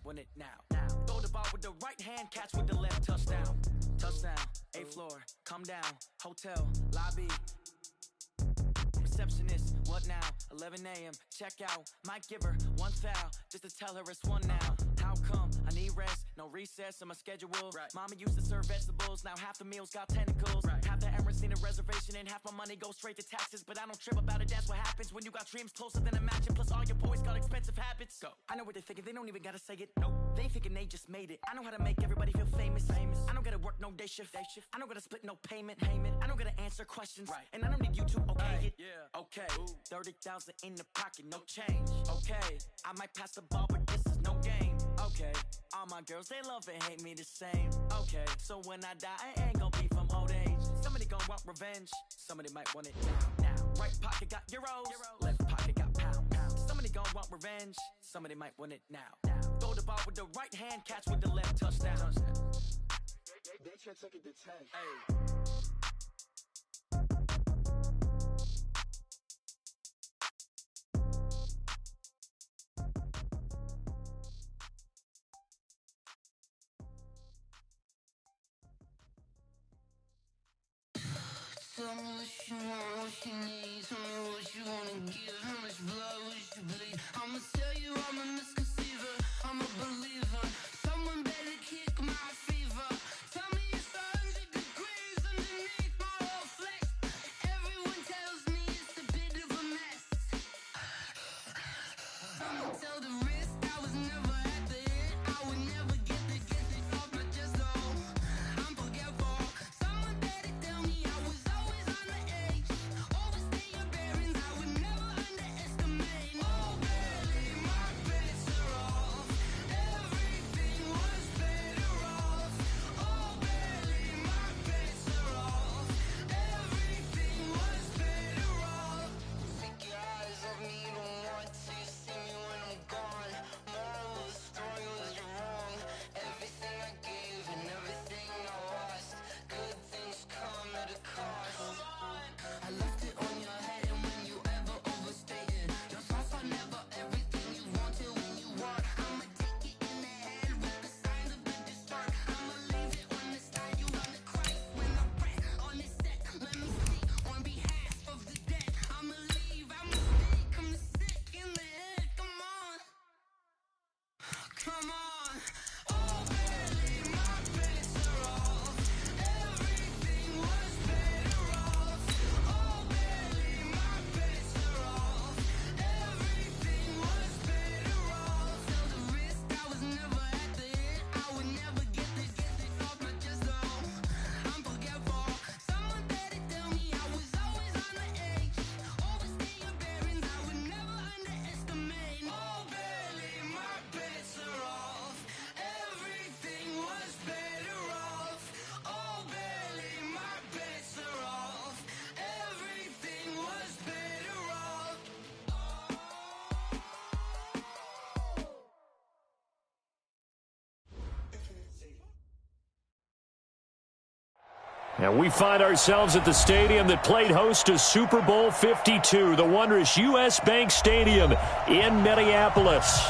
win it now. Throw the ball with the right hand, catch with the left, touchdown. Touchdown, 8th floor, come down, hotel, lobby. Receptionist, what now? 11 a.m., check out. Might give her one foul, just to tell her it's one now. How come? I need rest, no recess in my schedule. Right. Mama used to serve vegetables, now half the meals got tentacles. Right. Half the errands need a reservation and half my money goes straight to taxes. But I don't trip about it, that's what happens when you got dreams closer than a mansion. Plus all your boys got expensive habits. Go. I know what they're thinking, they don't even gotta say it. Nope. They thinking they just made it. I know how to make everybody feel famous. I don't gotta work no day shift. I don't gotta split no payment. I don't gotta answer questions. Right. And I don't need you to okay it. Yeah. Okay. 30,000 in the pocket, no change. Okay. I might pass the ball, but this is no game. Okay. All my girls, they love and hate me the same. Okay. So when I die, I ain't gonna be from old age. Somebody gon' want revenge. Somebody might want it now. Right pocket got euros. Left pocket got pounds. Somebody gon' want revenge. Somebody might want it now. Throw the ball with the right hand, catch with the left, touchdown. They should take it to 10. Hey. Tell me what you want, what you need. Tell me what you wanna give. How much blood would you bleed? I'ma tell you I'm a misconceiver. I'm a believer. Someone better kick my fever. Tell me it's 100 degrees underneath my whole flesh. Everyone tells me it's a bit of a mess. I'ma tell the risk I was never at the end. I would never get it off my chest though. I'm forgetful. Someone better tell me I was always on the edge. Overstay your bearings, I would never underestimate. Oh barely, my bets are off. Everything was better off. Oh barely, my bets are off. Everything was better off. Take your eyes off me, don't want to see me when I'm gone. Moral of the story was you're wrong. Everything I gave and everything I lost. Good things come at a cost. I left it on your head, and when you ever overstay it, your thoughts are never everything you wanted when you want. I'ma take it in the head with the signs of the distort. I'ma leave it on the side, you wanna cry when I press on this set. Let me see on behalf of the dead. I'ma leave, I'ma speak, I'm sick in the head. Come on, come on. Oh barely, my bets are off. Everything was better off. Oh barely, my bets are off. Everything was better off. Tell the risk I was never at the end. I would never get it off my chest though. I'm forgetful. Someone better tell me I was always on the edge. Overstay your bearings, I would never underestimate. Oh barely, my bets are off. Everything was better off. Oh barely, my bets are off. Everything was better off. And we find ourselves at the stadium that played host to Super Bowl 52, the wondrous U.S. Bank Stadium in Minneapolis.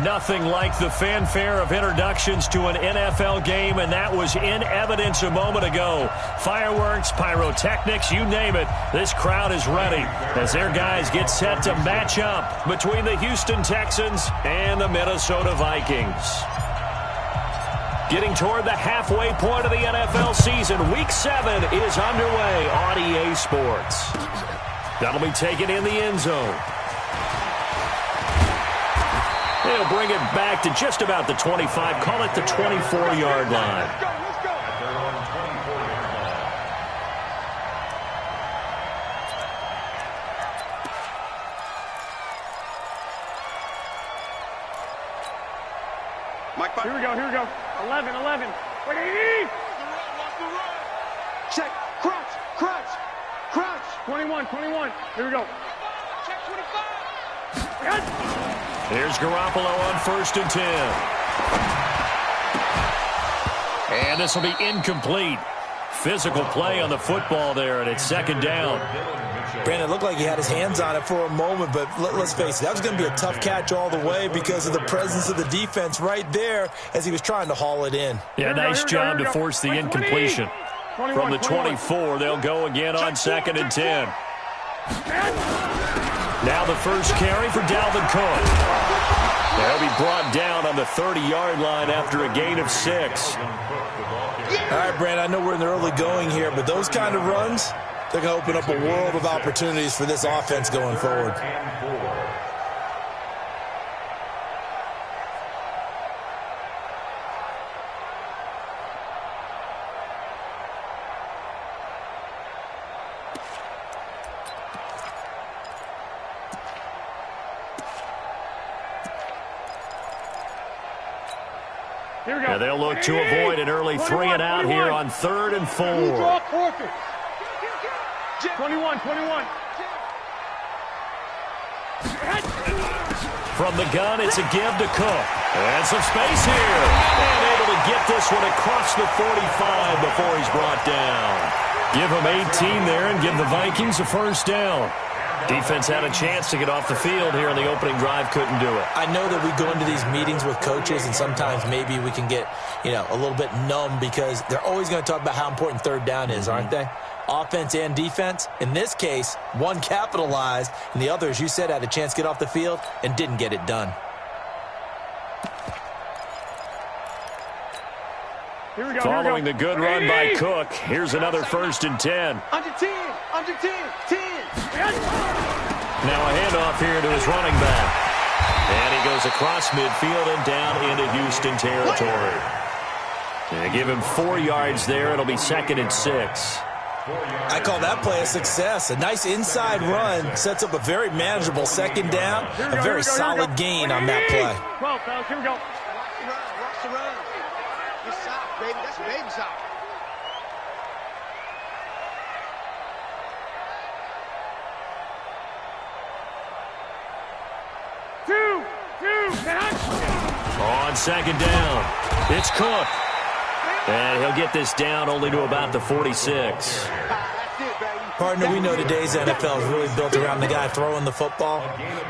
Nothing like the fanfare of introductions to an NFL game, and that was in evidence a moment ago. Fireworks, pyrotechnics, you name it, this crowd is ready as their guys get set to match up between the Houston Texans and the Minnesota Vikings. Getting toward the halfway point of the NFL season, Week 7 is underway on EA Sports. That'll be taken in the end zone. They'll bring it back to just about the 25, call it the 24-yard line. Here we go. 11. Wait, check, crouch. 21. Here we go. Check 25. Here's Garoppolo on 1st and 10. And this will be incomplete. Physical play on the football there, and it's 2nd down. Brandon, it looked like he had his hands on it for a moment, but let's face it, that was going to be a tough catch all the way because of the presence of the defense right there as he was trying to haul it in. Yeah, nice job to force the incompletion. From the 24, they'll go again on 2nd and 10. Now the first carry for Dalvin Cook. They'll be brought down on the 30-yard line after a gain of 6. All right, Brandon, I know we're in the early going here, but those kind of runs, they're going to open up a world of opportunities for this offense going forward. Yeah, they'll look to avoid an early 3 and out here on 3rd and 4. 21. From the gun, it's a give to Cook. And some space here. And able to get this one across the 45 before he's brought down. Give him 18 there and give the Vikings a first down. Defense had a chance to get off the field here in the opening drive, couldn't do it. I know that we go into these meetings with coaches, and sometimes maybe we can get, a little bit numb because they're always going to talk about how important 3rd down is, aren't they? Offense and defense. In this case, one capitalized, and the other, as you said, had a chance to get off the field and didn't get it done. Following the good run by Cook, here's another 1st and 10. Under 10. Now a handoff here to his running back. And he goes across midfield and down into Houston territory. And give him 4 yards there. It'll be 2nd and 6. I call that play a success. A nice inside run sets up a very manageable 2nd down. A very solid gain on that play. 12, fellas, here we go. Watch the run. It's soft, baby. That's baby soft. On 2nd down, it's Cook. And he'll get this down only to about the 46. Partner, we know today's NFL is really built around the guy throwing the football.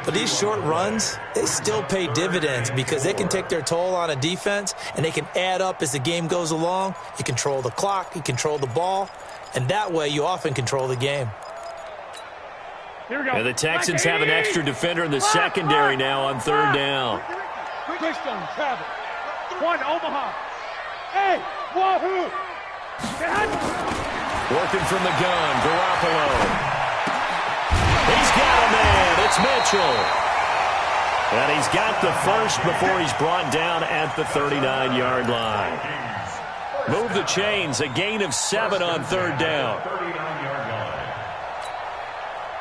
But these short runs, they still pay dividends because they can take their toll on a defense, and they can add up as the game goes along. You control the clock, you control the ball, and that way you often control the game. Here we go. And the Texans have an extra defender in the secondary now on 3rd down. Christian travel. 1, Omaha. Hey, wahoo! Working from the gun, Garoppolo. He's got a man. It's Mitchell. And he's got the first before he's brought down at the 39-yard line. Move the chains. A gain of 7 on 3rd down.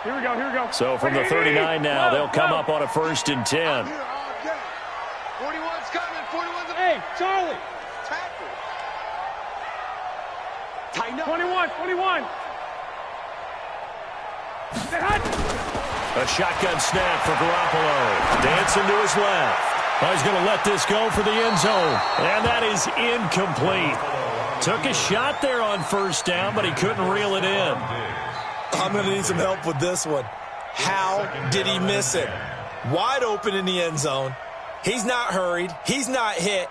Here we go. So from the 39 now, they'll come up on a 1st and 10. 41's coming. 41's up. Hey, Charlie. Tackle. 21. A shotgun snap for Garoppolo. Dancing to his left. Oh, he's going to let this go for the end zone. And that is incomplete. Took a shot there on 1st down, but he couldn't reel it in. I'm going to need some help with this one. How did he miss it? Wide open in the end zone. He's not hurried. He's not hit.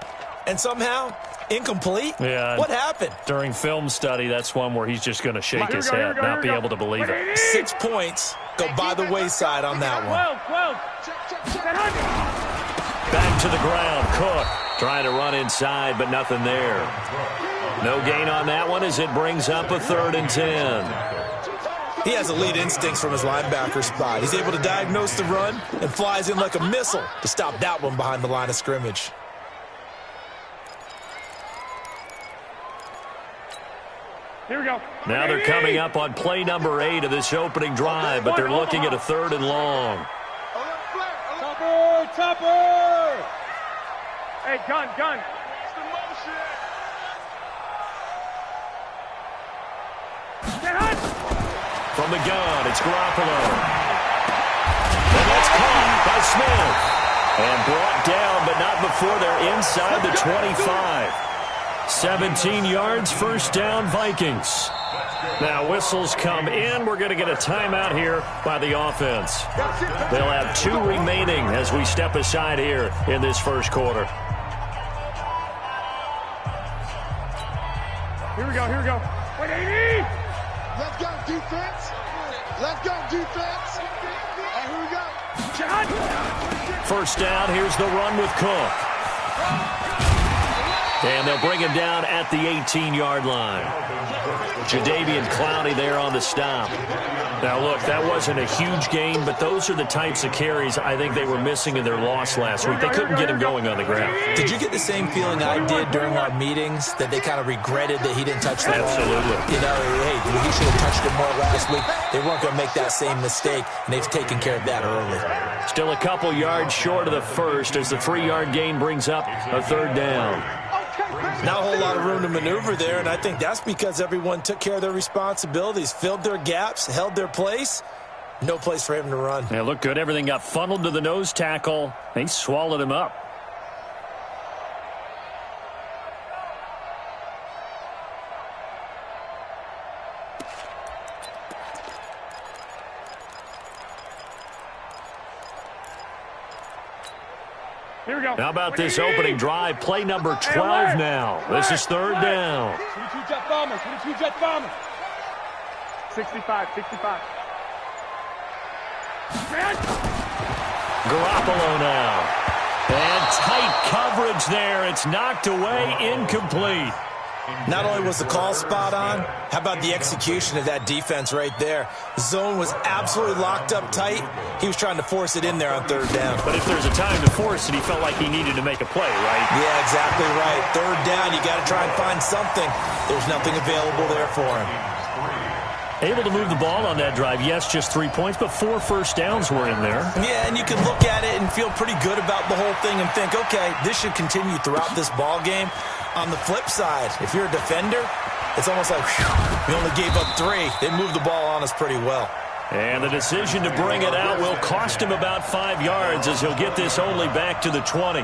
And somehow, incomplete? Yeah. What happened? During film study, that's one where he's just going to shake his head, not be able to believe it. 6 points go by the wayside on that one. 12. Back to the ground. Cook trying to run inside, but nothing there. No gain on that one as it brings up a 3rd and 10. He has elite instincts from his linebacker spot. He's able to diagnose the run and flies in like a missile to stop that one behind the line of scrimmage. Here we go. Now they're coming up on play number 8 of this opening drive, but they're looking at a 3rd and long. Topper! Hey, gun. From the gun, it's Garoppolo. And that's caught by Smith. And brought down, but not before they're inside the 25. 17 yards, 1st down, Vikings. Now whistles come in. We're going to get a timeout here by the offense. They'll have 2 remaining as we step aside here in this first quarter. Here we go, here we go. Wait, 80! Let's go, defense. Let's go, defense. And here we go. First down, here's the run with Cook. And they'll bring him down at the 18-yard line. Jadeveon Clowney there on the stop. Now, look, that wasn't a huge gain, but those are the types of carries I think they were missing in their loss last week. They couldn't get him going on the ground. Did you get the same feeling I did during our meetings, that they kind of regretted that he didn't touch the ball? Absolutely. You know, hey, he should have touched it more last week. They weren't going to make that same mistake, and they've taken care of that early. Still a couple yards short of the first as the 3-yard gain brings up a third down. Not a whole lot of room to maneuver there, and I think that's because everyone took care of their responsibilities, filled their gaps, held their place. No place for him to run. Yeah, looked good. Everything got funneled to the nose tackle. They swallowed him up. Here we go. How about this opening drive? Play number 12 now. This is third down. 22 jet bombers, 22 jet bombers. 65, 65. Garoppolo now. And tight coverage there. It's knocked away, incomplete. Not only was the call spot on, how about the execution of that defense right there? The zone was absolutely locked up tight. He was trying to force it in there on third down. But if there's a time to force it, he felt like he needed to make a play, right? Yeah, exactly right. Third down, you got to try and find something. There's nothing available there for him. Able to move the ball on that drive. Yes, just 3 points, but 4 first downs were in there. Yeah, and you can look at it and feel pretty good about the whole thing and think, okay, this should continue throughout this ball game. On the flip side, if you're a defender, it's almost like, whew, we only gave up 3. They moved the ball on us pretty well. And the decision to bring it out will cost him about 5 yards as he'll get this only back to the 20.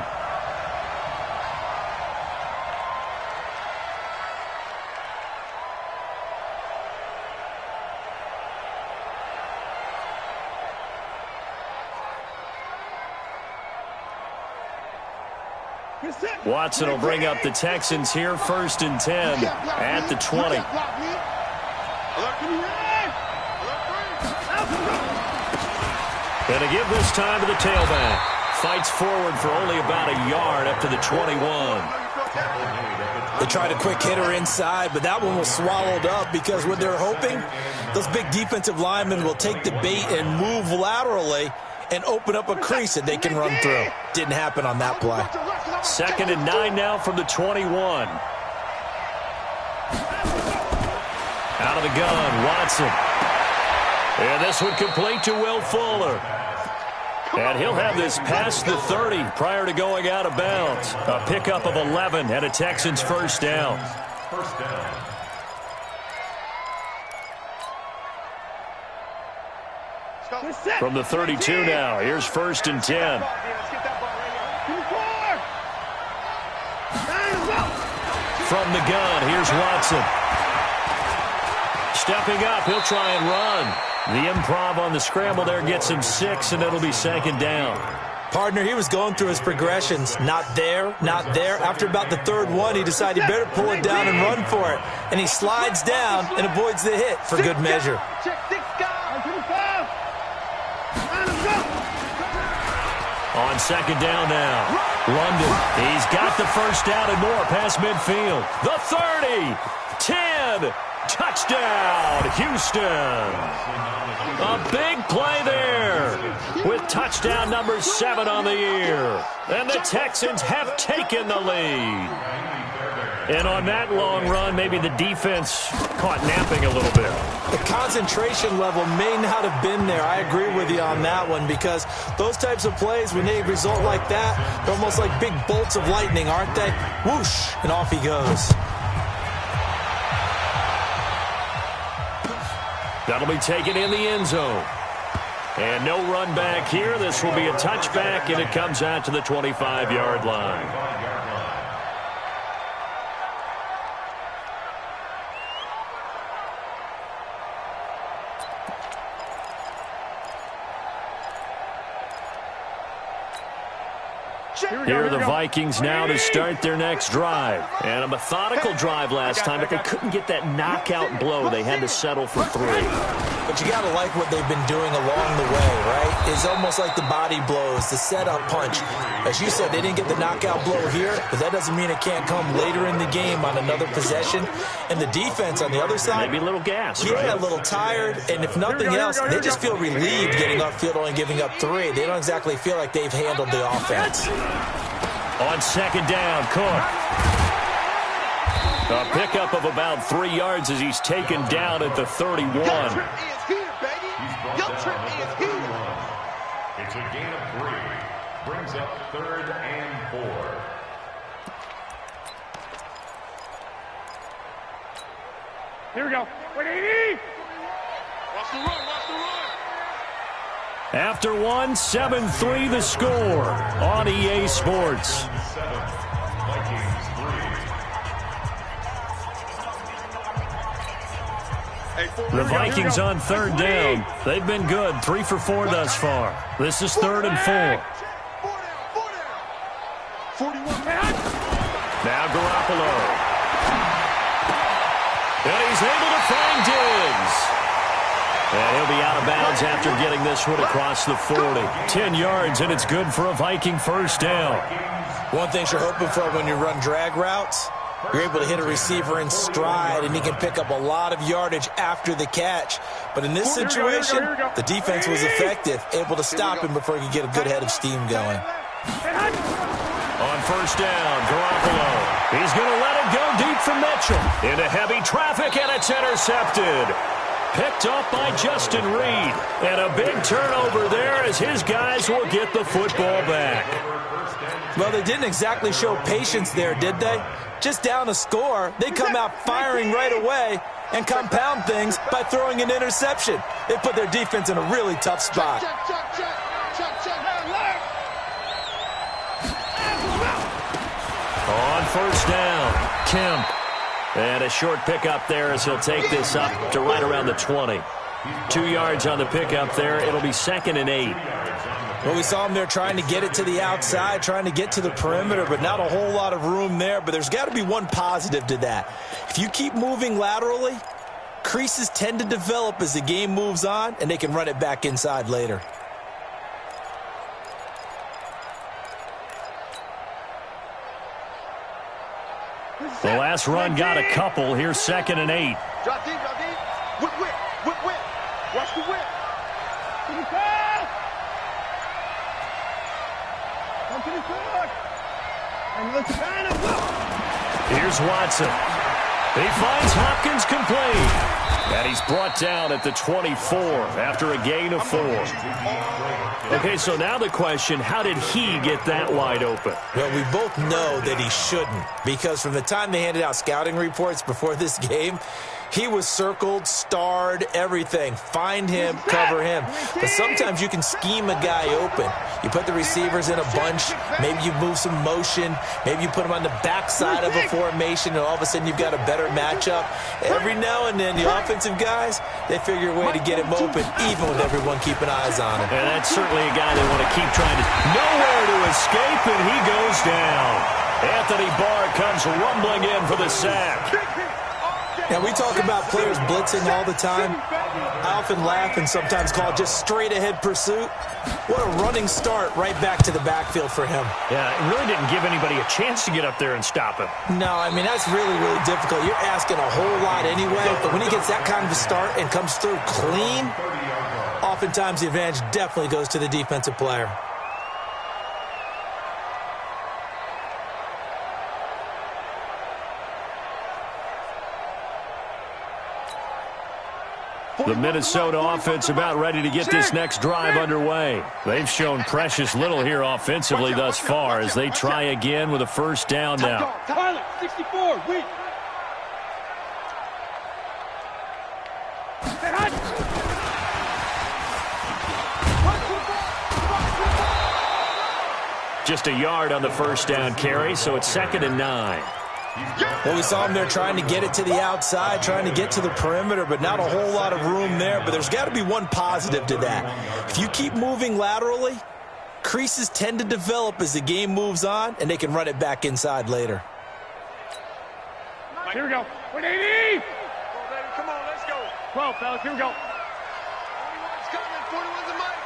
Watson will bring up the Texans here, 1st and 10 at the 20. Gonna give this time to the tailback. Fights forward for only about a yard up to the 21. They tried a quick hitter inside, but that one was swallowed up because what they're hoping, those big defensive linemen will take the bait and move laterally and open up a crease that they can run through. Didn't happen on that play. 2nd and 9 now from the 21. Out of the gun, Watson. And this one complete to Will Fuller. And he'll have this past the 30 prior to going out of bounds. A pickup of 11 and a Texans first down. From the 32 now, here's 1st and 10. From the gun, here's Watson. Stepping up, he'll try and run. The improv on the scramble there gets him 6, and it'll be 2nd down. Partner, he was going through his progressions. Not there, not there. After about the 3rd one, he decided he better pull it down and run for it. And he slides down and avoids the hit for good measure. On 2nd down now, London. He's got the first down and more past midfield. The 30, 10, touchdown, Houston. A big play there with touchdown number 7 on the year. And the Texans have taken the lead. And on that long run, maybe the defense caught napping a little bit. The concentration level may not have been there. I agree with you on that one because those types of plays, when they result like that, they're almost like big bolts of lightning, aren't they? Whoosh, and off he goes. That'll be taken in the end zone. And no run back here. This will be a touchback, and it comes out to the 25-yard line. Here are the Vikings now to start their next drive. And a methodical drive last time, but they couldn't get that knockout blow. They had to settle for 3. But you got to like what they've been doing along the way, right? It's almost like the body blows, the setup punch. As you said, they didn't get the knockout blow here, but that doesn't mean it can't come later in the game on another possession. And the defense on the other side, maybe a little gas, yeah, right? A little tired. And if nothing else, they just feel relieved getting upfield, only giving up 3. They don't exactly feel like they've handled the offense. On second down, Cook. A pickup of about 3 yards as he's taken down at the 31. Your trip is here, baby. Your trip is here. It's a gain of 3. Brings up 3rd and 4. Here we go. 180. Watch the run, watch the run. After 1, 7-3 the score on EA Sports. Vikings 3. The Vikings on 3rd down. They've been good, 3 for 4 thus far. This is 3rd and 4. 41. Now Garoppolo. And he's able to find Diggs. And he'll be out of bounds after getting this one across the 40. 10 yards, and it's good for a Viking first down. One thing you're hoping for when you run drag routes, you're able to hit a receiver in stride, and he can pick up a lot of yardage after the catch. But in this situation, the defense was effective, able to stop him before he could get a good head of steam going. On first down, Garoppolo. He's going to let it go deep for Mitchell. Into heavy traffic, and it's intercepted. Picked up by Justin Reed. And a big turnover there as his guys will get the football back. Well, they didn't exactly show patience there, did they? Just down a score, they come out firing right away and compound things by throwing an interception. They put their defense in a really tough spot. On first down, Kemp. And a short pickup there as he'll take this up to right around the 20. 2 yards on the pickup there. It'll be 2nd and 8. Well, we saw him there trying to get it to the outside, trying to get to the perimeter, but not a whole lot of room there. But there's got to be one positive to that. If you keep moving laterally, creases tend to develop as the game moves on, and they can run it back inside later. The last run got a couple. Here's 2nd and 8. Drop deep, drop deep. Whip, whip, whip, whip. Watch the whip. Here's Watson. He finds Hopkins complete. And he's brought down at the 24 after a gain of 4. Okay, so now the question, how did he get that wide open? Well, we both know that he shouldn't, because from the time they handed out scouting reports before this game, he was circled, starred, everything. Find him, cover him. But sometimes you can scheme a guy open. You put the receivers in a bunch. Maybe you move some motion. Maybe you put them on the backside of a formation, and all of a sudden you've got a better matchup. Every now and then, the offensive guys, they figure a way to get him open, even with everyone keeping eyes on him. And that's certainly a guy they want to keep trying to... Nowhere to escape, and he goes down. Anthony Barr comes rumbling in for the sack. Now, we talk about players blitzing all the time. I often laugh and sometimes call it just straight-ahead pursuit. What a running start right back to the backfield for him. Yeah, it really didn't give anybody a chance to get up there and stop him. No, I mean, that's really, really difficult. You're asking a whole lot anyway, but when he gets that kind of a start and comes through clean, oftentimes the advantage definitely goes to the defensive player. The Minnesota offense about ready to get this next drive underway. They've shown precious little here offensively thus far as they try again with a first down now. Tyler, 64, weak. Just a yard on the first down carry, so it's 2nd and 9. Well, we saw him there trying to get it to the outside, trying to get to the perimeter, but not a whole lot of room there. But there's got to be one positive to that. If you keep moving laterally, Creases tend to develop as the game moves on, and they can run it back inside later. Here we go. 180! Come on, let's go. 12, fellas. Here we go. 41's coming. 41's a mic.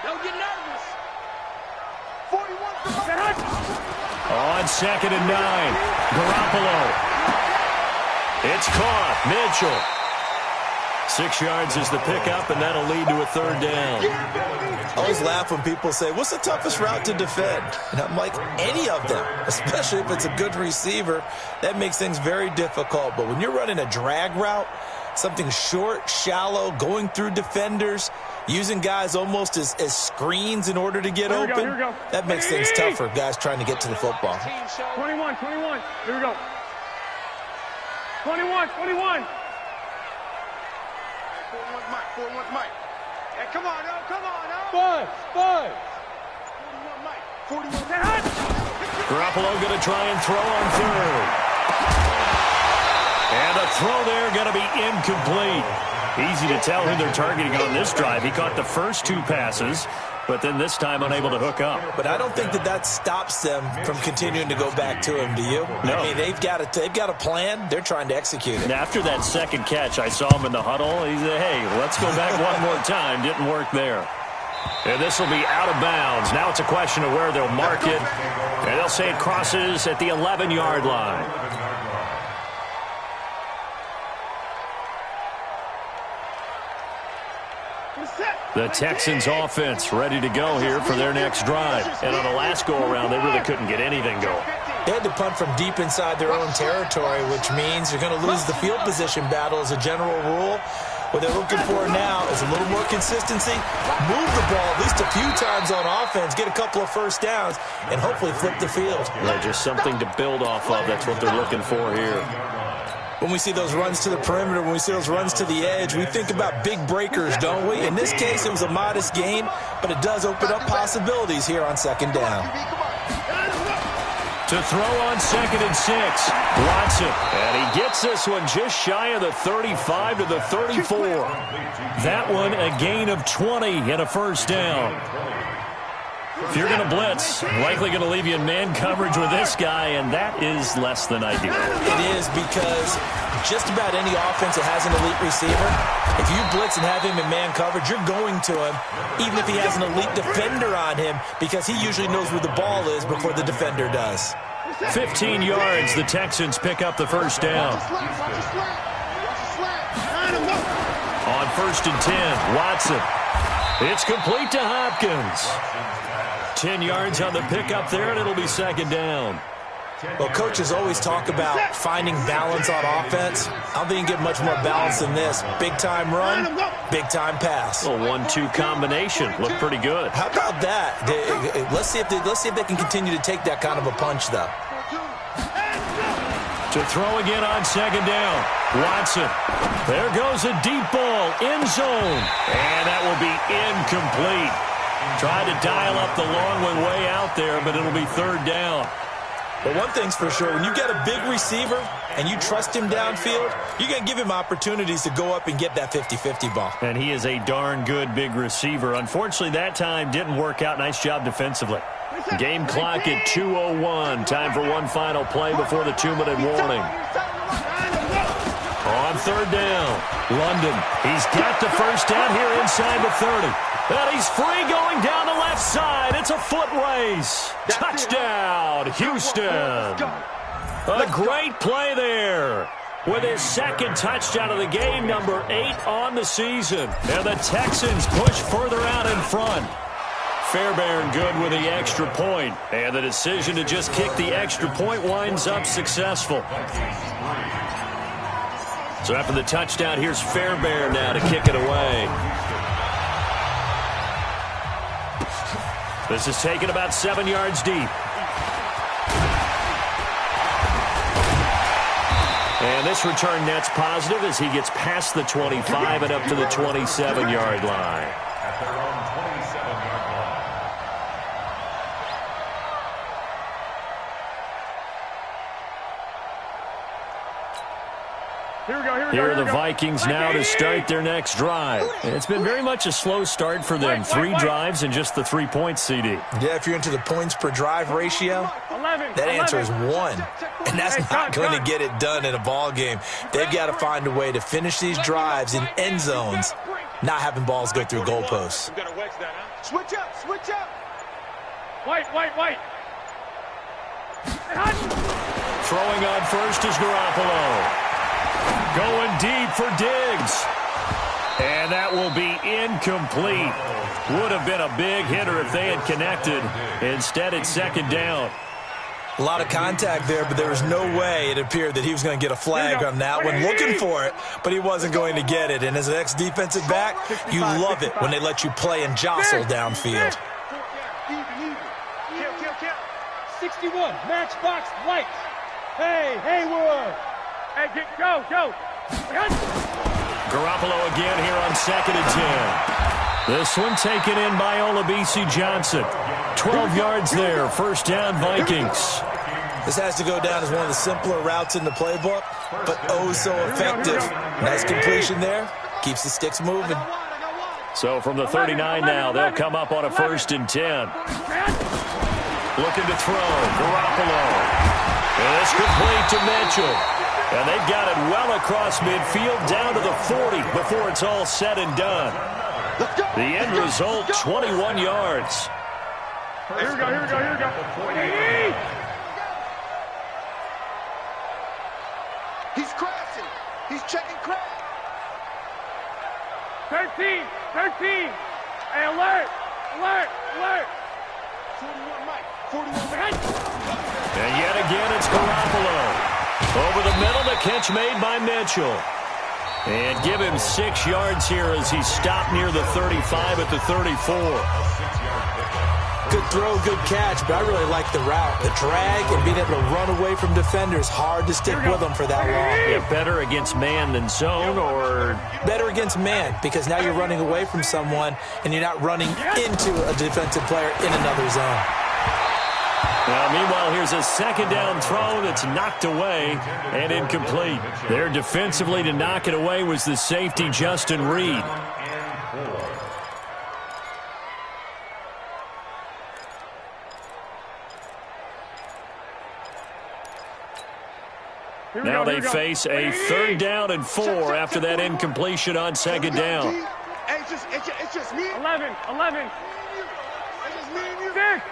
Don't get nervous. 41's the mic. On 2nd and 9, Garoppolo. It's caught. Mitchell. 6 yards is the pickup, and that'll lead to a 3rd down. I always laugh when people say, what's the toughest route to defend? And I'm like, any of them, especially if it's a good receiver. That makes things very difficult. But when you're running a drag route, something short, shallow, going through defenders, using guys almost as screens in order to get open, here we go. that makes things tough for guys trying to get to the football. 21. Here we go. 21. 41's mic. 41's mic. Hey, come on, oh, come on, oh. Five. 41 mic. 41. Garoppolo going to try and throw on 3rd. And a throw there going to be incomplete. Easy to tell who they're targeting on this drive. He caught the first 2 passes, but then this time unable to hook up. But I don't think that stops them from continuing to go back to him, do you? No. I mean, they've got a plan. They're trying to execute it. And after that second catch, I saw him in the huddle. He said, hey, let's go back one more time. Didn't work there. And this will be out of bounds. Now it's a question of where they'll mark it. And they'll say it crosses at the 11-yard line. The Texans offense ready to go here for their next drive. And on the last go-around, they really couldn't get anything going. They had to punt from deep inside their own territory, which means you're going to lose the field position battle as a general rule. What they're looking for now is a little more consistency, move the ball at least a few times on offense, get a couple of first downs, and hopefully flip the field. Yeah, just something to build off of. That's what they're looking for here. When we see those runs to the perimeter, when we see those runs to the edge, we think about big breakers, don't we? In this case, it was a modest gain, but it does open up possibilities here on 2nd down. To throw on 2nd and 6, Watson. And he gets this one just shy of the 35 to the 34. That one a gain of 20 and a first down. If you're going to blitz, likely going to leave you in man coverage with this guy, and that is less than ideal. It is because just about any offense that has an elite receiver, if you blitz and have him in man coverage, you're going to him, even if he has an elite defender on him, because he usually knows where the ball is before the defender does. 15 yards, the Texans pick up the first down. On 1st and 10, Watson. It's complete to Hopkins. 10 yards on the pickup there, and it'll be 2nd down. Well, coaches always talk about finding balance on offense. I don't think you get much more balance than this. Big-time run, big-time pass. A 1-2 combination. Looked pretty good. How about that? Let's see if they can continue to take that kind of a punch, though. To throw again on 2nd down. Watson. There goes a deep ball. End zone. And that will be incomplete. Tried to dial up the long one way out there, but it'll be 3rd down. But one thing's for sure, when you get a big receiver and you trust him downfield, you're going to give him opportunities to go up and get that 50-50 ball. And he is a darn good big receiver. Unfortunately, that time didn't work out. Nice job defensively. Game clock at 2:01. Time for one final play before the 2-minute warning. On 3rd down, London. He's got the first down here inside the 30. And he's free going down the left side. It's a foot race. Touchdown, Houston. A great play there. With his 2nd touchdown of the game, number 8 on the season. And the Texans push further out in front. Fairbairn good with the extra point. And the decision to just kick the extra point winds up successful. So after the touchdown, here's Fairbairn now to kick it away. This is taken about 7 yards deep. And this return net's positive as he gets past the 25 and up to the 27-yard line. At their own 27-yard line. Here are the Vikings now to start their next drive. It's been very much a slow start for them. 3 drives and just the 3 points, CD. Yeah, if you're into the points per drive ratio, that answer is 1. And that's not going to get it done in a ball game. They've got to find a way to finish these drives in end zones, not having balls go through goalposts. Switch up, switch up. White. Throwing on first is Garoppolo. Going deep for Diggs. And that will be incomplete. Would have been a big hitter if they had connected. Instead, it's second down. A lot of contact there, but there was no way it appeared that he was going to get a flag on that one. Looking for it, but he wasn't going to get it. And as an ex-defensive back, you love it when they let you play and jostle downfield. 61, matchbox White. Hey, Haywood. Hey, go. Garoppolo again here on 2nd and 10. This one taken in by Olabisi Johnson. 12 yards there, first down Vikings. This has to go down as one of the simpler routes in the playbook, but oh so effective. Nice completion there. Keeps the sticks moving. So from the 39 now, they'll come up on a 1st and 10. Looking to throw, Garoppolo. And it's complete to Mitchell. And they've got it well across midfield down to the 40 before it's all said and done. The end result, 21 yards. Here we go. He's crashing. He's checking crash. 13. Hey, alert. 41, Mike. 41. And yet again, it's Garoppolo. Over the middle, the catch made by Mitchell. And give him 6 yards here as he stopped near the 35 at the 34. Good throw, good catch, but I really like the route. The drag and being able to run away from defenders, hard to stick with them for that long. Yeah, better against man than zone, or? Better against man, because now you're running away from someone and you're not running into a defensive player in another zone. Now, meanwhile, here's a second down throw that's knocked away and incomplete. There defensively to knock it away was the safety, Justin Reed. Now they face a 3rd down and 4 after that incompletion on 2nd down. Hey, it's just me. 11. It's just me and you. Dick.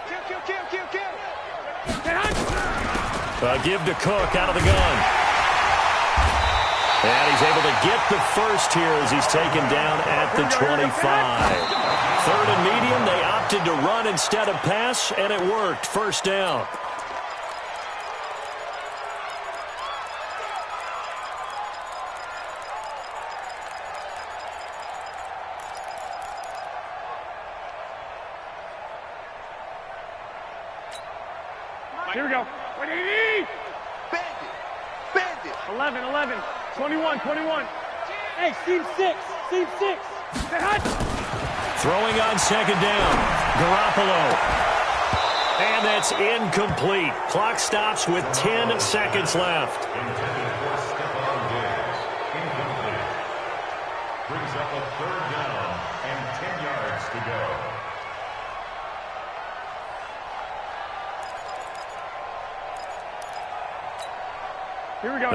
Kill. Give to Cook out of the gun. And he's able to get the first here as he's taken down at the 25. 3rd and medium, they opted to run instead of pass, and it worked. First down. Here we go. 180. Bandit. 11. 21. Hey, seam 6. Throwing on 2nd down. Garoppolo. And that's incomplete. Clock stops with 10 seconds left. Intended for Stephon Diggs. Incomplete. Brings up a 3rd down and 10 yards to go.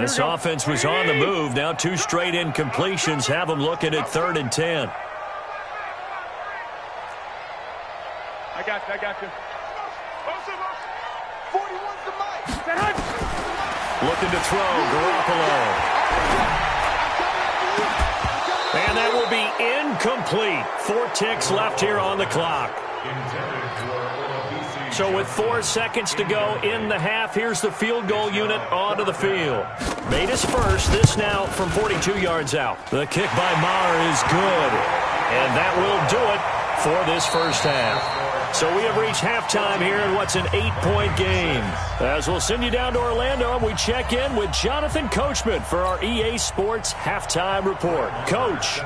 This offense was on the move. Now 2 straight incompletions have them looking at 3rd and 10. I got you. 41's the mic. Looking to throw, Garoppolo. And that will be incomplete. 4 ticks left here on the clock. So with 4 seconds to go in the half, here's the field goal unit onto the field. Made his first, this now from 42 yards out. The kick by Maher is good. And that will do it for this first half. So we have reached halftime here in what's an 8-point game. As we'll send you down to Orlando, and we check in with Jonathan Coachman for our EA Sports Halftime Report. Coach.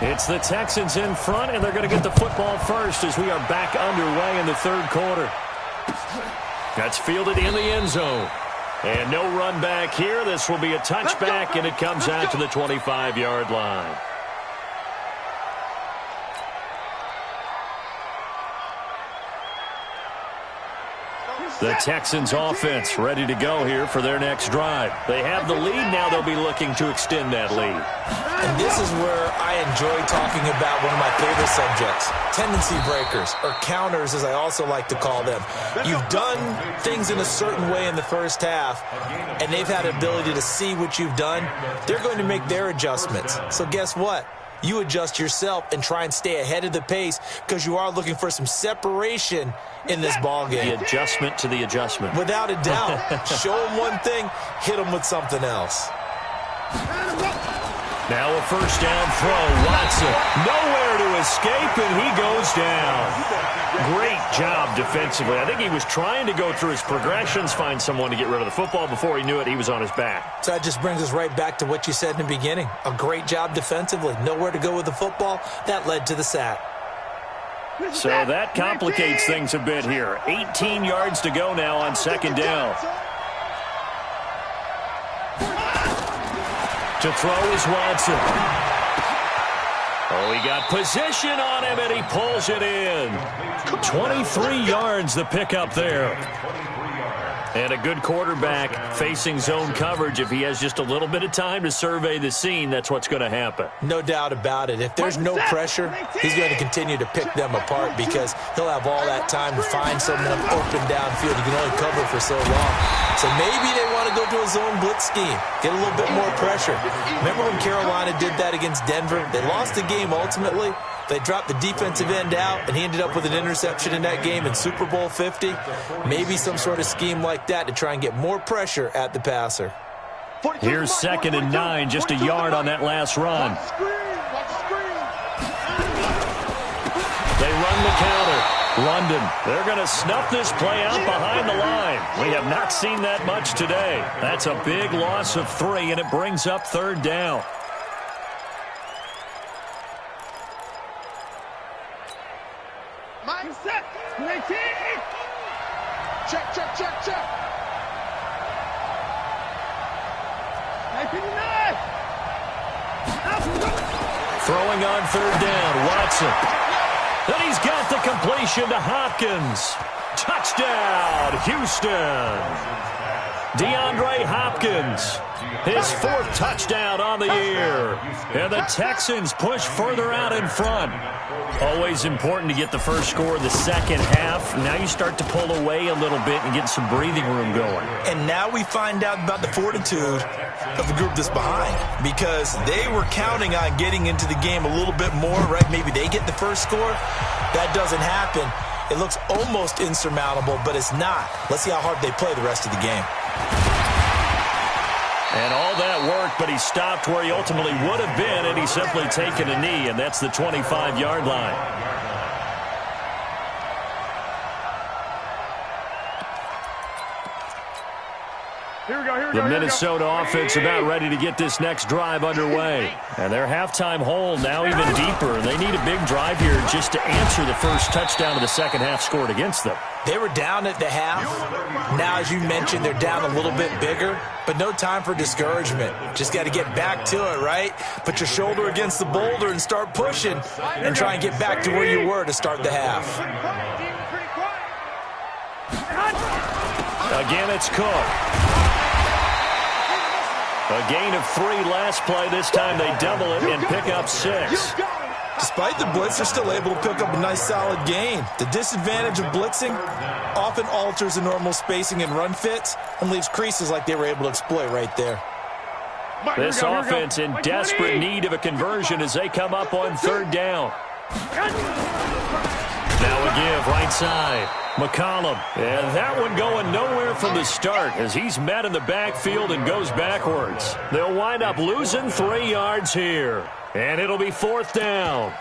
It's the Texans in front, and they're going to get the football first as we are back underway in the 3rd quarter. That's fielded in the end zone. And no run back here. This will be a touchback, and it comes out to the 25-yard line. The Texans offense ready to go here for their next drive. They have the lead. Now they'll be looking to extend that lead. And this is where I enjoy talking about one of my favorite subjects, tendency breakers, or counters as I also like to call them. You've done things in a certain way in the first half, and they've had the ability to see what you've done. They're going to make their adjustments. So guess what? You adjust yourself and try and stay ahead of the pace because you are looking for some separation in this ball game. The adjustment to the adjustment. Without a doubt. Show them one thing, hit them with something else. Now a first down throw. Watson nowhere to escape, and he goes down. Great job defensively. I think he was trying to go through his progressions, find someone to get rid of the football. Before he knew it, he was on his back. So that just brings us right back to what you said in the beginning. A great job defensively. Nowhere to go with the football. That led to the sack. So that complicates things a bit here. 18 yards to go now on second down. To throw is Watson. Oh, he got position on him, and he pulls it in. 23 yards the pickup there. And a good quarterback facing zone coverage. If he has just a little bit of time to survey the scene, that's what's going to happen. No doubt about it. If there's no pressure, he's going to continue to pick them apart because he'll have all that time to find someone open downfield. He can only cover for so long. So maybe they want to go to a zone blitz scheme, get a little bit more pressure. Remember when Carolina did that against Denver? They lost the game ultimately. They dropped the defensive end out, and he ended up with an interception in that game in Super Bowl 50. Maybe some sort of scheme like that to try and get more pressure at the passer. Here's 2nd and 9, just a yard on that last run. They run the counter. London, they're going to snuff this play out behind the line. We have not seen that much today. That's a big loss of 3, and it brings up 3rd down. Mike set. 19. Check, check, check, check. 19. Throwing on 3rd down, Watson. Then he's got the completion to Hopkins. Touchdown, Houston. DeAndre Hopkins, his 4th touchdown on the year. And the Texans push further out in front. Always important to get the first score of the second half. Now you start to pull away a little bit and get some breathing room going. And now we find out about the fortitude of the group that's behind because they were counting on getting into the game a little bit more, right? Maybe they get the first score. That doesn't happen. It looks almost insurmountable, but it's not. Let's see how hard they play the rest of the game. And all that work, but he stopped where he ultimately would have been, and he's simply taken a knee, and that's the 25-yard line. The Minnesota offense about ready to get this next drive underway. And their halftime hole now even deeper. They need a big drive here just to answer the first touchdown of the second half scored against them. They were down at the half. Now, as you mentioned, they're down a little bit bigger, but no time for discouragement. Just got to get back to it, right? Put your shoulder against the boulder and start pushing and try and get back to where you were to start the half. Again, it's Cook. A gain of 3 last play. This time they double it and pick up 6. Despite the blitz, they're still able to pick up a nice solid gain. The disadvantage of blitzing often alters the normal spacing and run fits and leaves creases like they were able to exploit right there. This offense in desperate need of a conversion as they come up on 3rd down. Now a give right side. McCollum, and that one going nowhere from the start as he's met in the backfield and goes backwards. They'll wind up losing 3 yards here, and it'll be 4th down.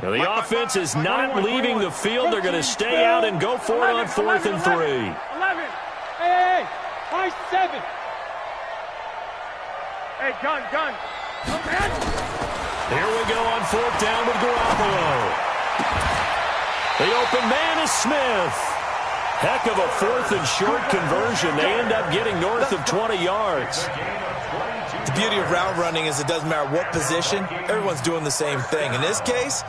Now the offense is not leaving the field. They're going to stay out and go for it on 4th and 3. 11. Hey, 7. Hey, gun. Here we go on 4th down with Garoppolo. The open man is Smith. Heck of a 4th and short conversion. They end up getting north of 20 yards. The beauty of route running is it doesn't matter what position, everyone's doing the same thing. In this case,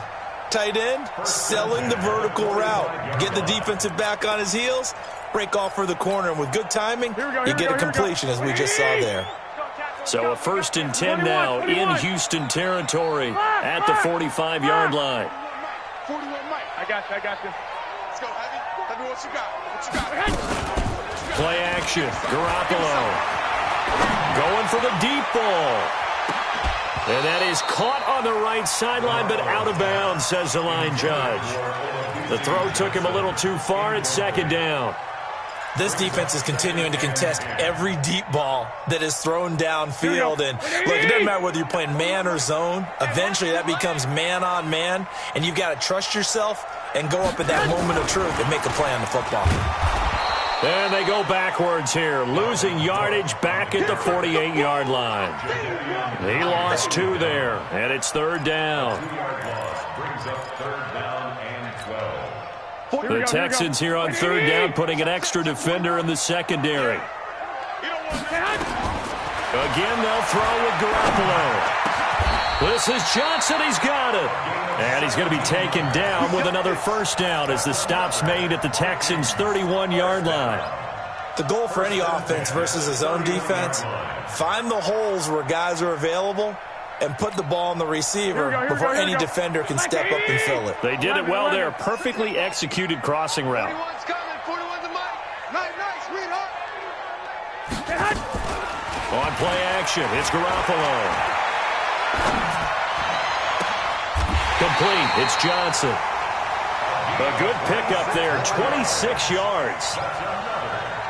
tight end, selling the vertical route. Get the defensive back on his heels, break off for the corner, and with good timing, you get a completion as we just saw there. So a 1st and 10 now in Houston territory at the 45-yard line. 41 Mike. I got you. Let's go, Heavy. Heavy, what you got? Play action. Garoppolo going for the deep ball. And that is caught on the right sideline, but out of bounds, says the line judge. The throw took him a little too far at 2nd down. This defense is continuing to contest every deep ball that is thrown downfield. And look, it doesn't matter whether you're playing man or zone. Eventually, that becomes man on man, and you've got to trust yourself and go up at that moment of truth and make a play on the football. And they go backwards here, losing yardage back at the 48-yard line. He lost 2 there, and it's 3rd down. Brings up 3rd down and 12. The Texans here on 3rd down, putting an extra defender in the secondary. Again, they'll throw with Garoppolo. This is Johnson. He's got it. And he's going to be taken down with another 1st down as the stop's made at the Texans' 31-yard line. The goal for any offense versus a zone defense, find the holes where guys are available and put the ball on the receiver before any defender can step up and fill it. They did it well there. Perfectly executed crossing route. 41's coming. 41's a Mike. Nice. Read up. On play action, it's Garoppolo. Complete. It's Johnson. A good pickup there. 26 yards.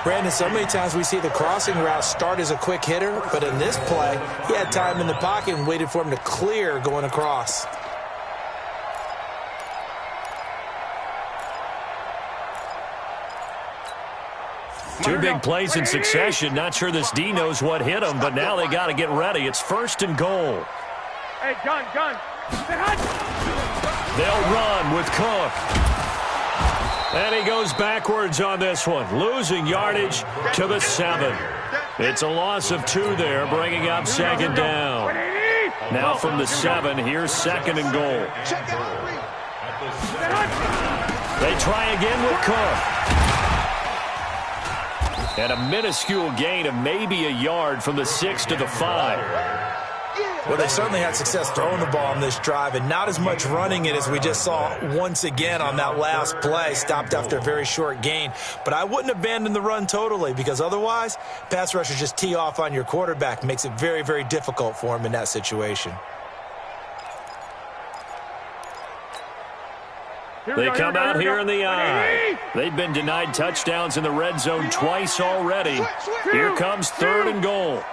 Brandon, so many times we see the crossing route start as a quick hitter, but in this play, he had time in the pocket and waited for him to clear going across. Two big plays in succession. Not sure this D knows what hit him, but now they got to get ready. It's 1st and goal. Hey, gun. They'll run with Cook. And he goes backwards on this one, losing yardage to the 7. It's a loss of 2 there, bringing up 2nd down. Now from the 7, here's 2nd and goal. They try again with Cook. And a minuscule gain of maybe a yard from the 6 to the 5. Well, they certainly had success throwing the ball on this drive and not as much running it as we just saw once again on that last play. Stopped after a very short gain. But I wouldn't abandon the run totally because otherwise, pass rushers just tee off on your quarterback. Makes it very, very difficult for him in that situation. They come out here in the eye. They've been denied touchdowns in the red zone twice already. Here comes 3rd and goal.